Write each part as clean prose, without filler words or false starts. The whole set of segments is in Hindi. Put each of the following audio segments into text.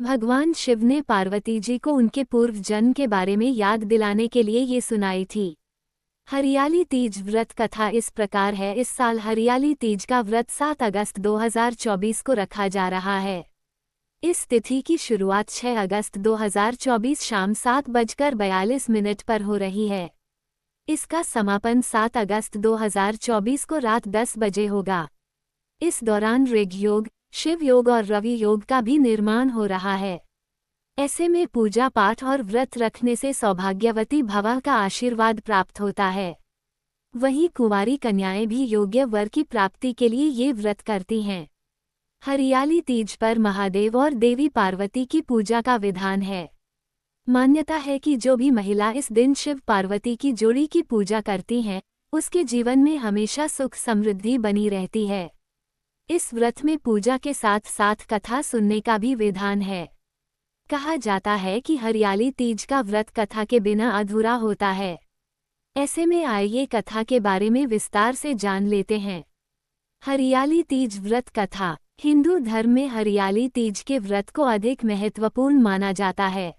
भगवान शिव ने पार्वती जी को उनके पूर्व जन्म के बारे में याद दिलाने के लिए ये सुनाई थी। हरियाली तीज व्रत कथा इस प्रकार है। इस साल हरियाली तीज का व्रत 7 अगस्त 2024 को रखा जा रहा है। इस तिथि की शुरुआत 6 अगस्त 2024 शाम 7:42 पर हो रही है। इसका समापन 7 अगस्त 2024 को रात 10 बजे होगा। इस दौरान ऋग योग, शिव योग और रवि योग का भी निर्माण हो रहा है। ऐसे में पूजा पाठ और व्रत रखने से सौभाग्यवती भव का आशीर्वाद प्राप्त होता है। वहीं कुंवारी कन्याएं भी योग्य वर की प्राप्ति के लिए ये व्रत करती हैं। हरियाली तीज पर महादेव और देवी पार्वती की पूजा का विधान है। मान्यता है कि जो भी महिला इस दिन शिव पार्वती की जोड़ी की पूजा करती हैं, उसके जीवन में हमेशा सुख समृद्धि बनी रहती है। इस व्रत में पूजा के साथ साथ कथा सुनने का भी विधान है। कहा जाता है कि हरियाली तीज का व्रत कथा के बिना अधूरा होता है। ऐसे में आइए कथा के बारे में विस्तार से जान लेते हैं। हरियाली तीज व्रत कथा। हिंदू धर्म में हरियाली तीज के व्रत को अधिक महत्वपूर्ण माना जाता है।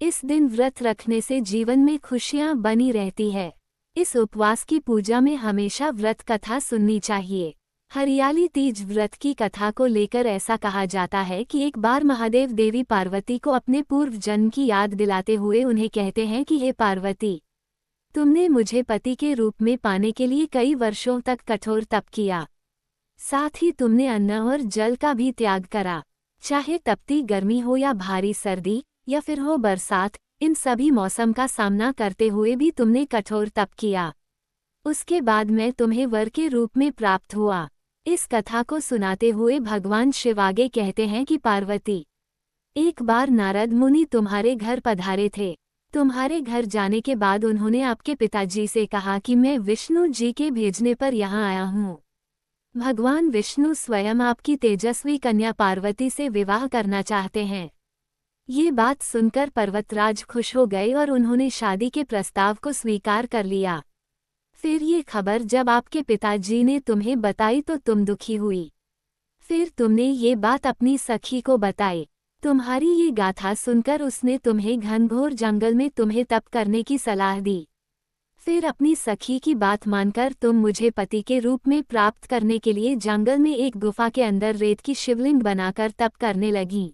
इस दिन व्रत रखने से जीवन में खुशियां बनी रहती है। इस उपवास की पूजा में हमेशा व्रत कथा सुननी चाहिए। हरियाली तीज व्रत की कथा को लेकर ऐसा कहा जाता है कि एक बार महादेव देवी पार्वती को अपने पूर्व जन्म की याद दिलाते हुए उन्हें कहते हैं कि हे पार्वती, तुमने मुझे पति के रूप में पाने के लिए कई वर्षों तक कठोर तप किया। साथ ही तुमने अन्न और जल का भी त्याग करा। चाहे तपती गर्मी हो या भारी सर्दी या फिर हो बरसात, इन सभी मौसम का सामना करते हुए भी तुमने कठोर तप किया। उसके बाद मैं तुम्हें वर के रूप में प्राप्त हुआ। इस कथा को सुनाते हुए भगवान शिव आगे कहते हैं कि पार्वती, एक बार नारद मुनि तुम्हारे घर पधारे थे। तुम्हारे घर जाने के बाद उन्होंने आपके पिताजी से कहा कि मैं विष्णु जी के भेजने पर यहाँ आया हूँ। भगवान विष्णु स्वयं आपकी तेजस्वी कन्या पार्वती से विवाह करना चाहते हैं। ये बात सुनकर पर्वतराज खुश हो गए और उन्होंने शादी के प्रस्ताव को स्वीकार कर लिया। फिर ये खबर जब आपके पिताजी ने तुम्हें बताई तो तुम दुखी हुई। फिर तुमने ये बात अपनी सखी को बताई। तुम्हारी ये गाथा सुनकर उसने तुम्हें घनघोर जंगल में तुम्हें तप करने की सलाह दी। फिर अपनी सखी की बात मानकर तुम मुझे पति के रूप में प्राप्त करने के लिए जंगल में एक गुफा के अंदर रेत की शिवलिंग बनाकर तप करने लगी।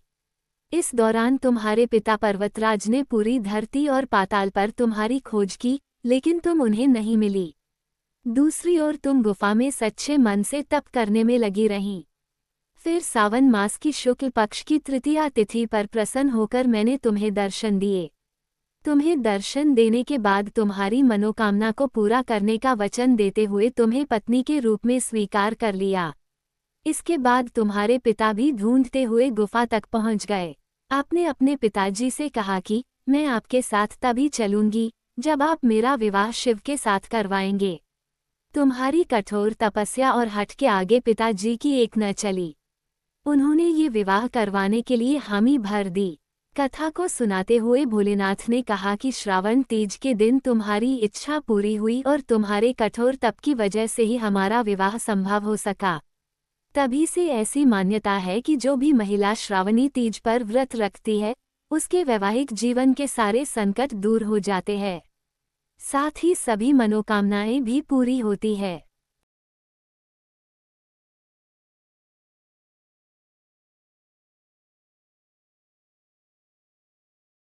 इस दौरान तुम्हारे पिता पर्वतराज ने पूरी धरती और पाताल पर तुम्हारी खोज की, लेकिन तुम उन्हें नहीं मिली। दूसरी ओर तुम गुफा में सच्चे मन से तप करने में लगी रहीं। फिर सावन मास की शुक्ल पक्ष की तृतीया तिथि पर प्रसन्न होकर मैंने तुम्हें दर्शन दिए। तुम्हें दर्शन देने के बाद तुम्हारी मनोकामना को पूरा करने का वचन देते हुए तुम्हें पत्नी के रूप में स्वीकार कर लिया। इसके बाद तुम्हारे पिता भी ढूंढते हुए गुफा तक पहुंच गए। आपने अपने पिताजी से कहा कि मैं आपके साथ तभी चलूंगी जब आप मेरा विवाह शिव के साथ करवाएंगे। तुम्हारी कठोर तपस्या और हठ के आगे पिताजी की एक न चली। उन्होंने ये विवाह करवाने के लिए हामी भर दी। कथा को सुनाते हुए भोलेनाथ ने कहा कि श्रावण तीज के दिन तुम्हारी इच्छा पूरी हुई और तुम्हारे कठोर तप की वजह से ही हमारा विवाह संभव हो सका। तभी से ऐसी मान्यता है कि जो भी महिला श्रावणी तीज पर व्रत रखती है, उसके वैवाहिक जीवन के सारे संकट दूर हो जाते हैं। साथ ही सभी मनोकामनाएं भी पूरी होती है।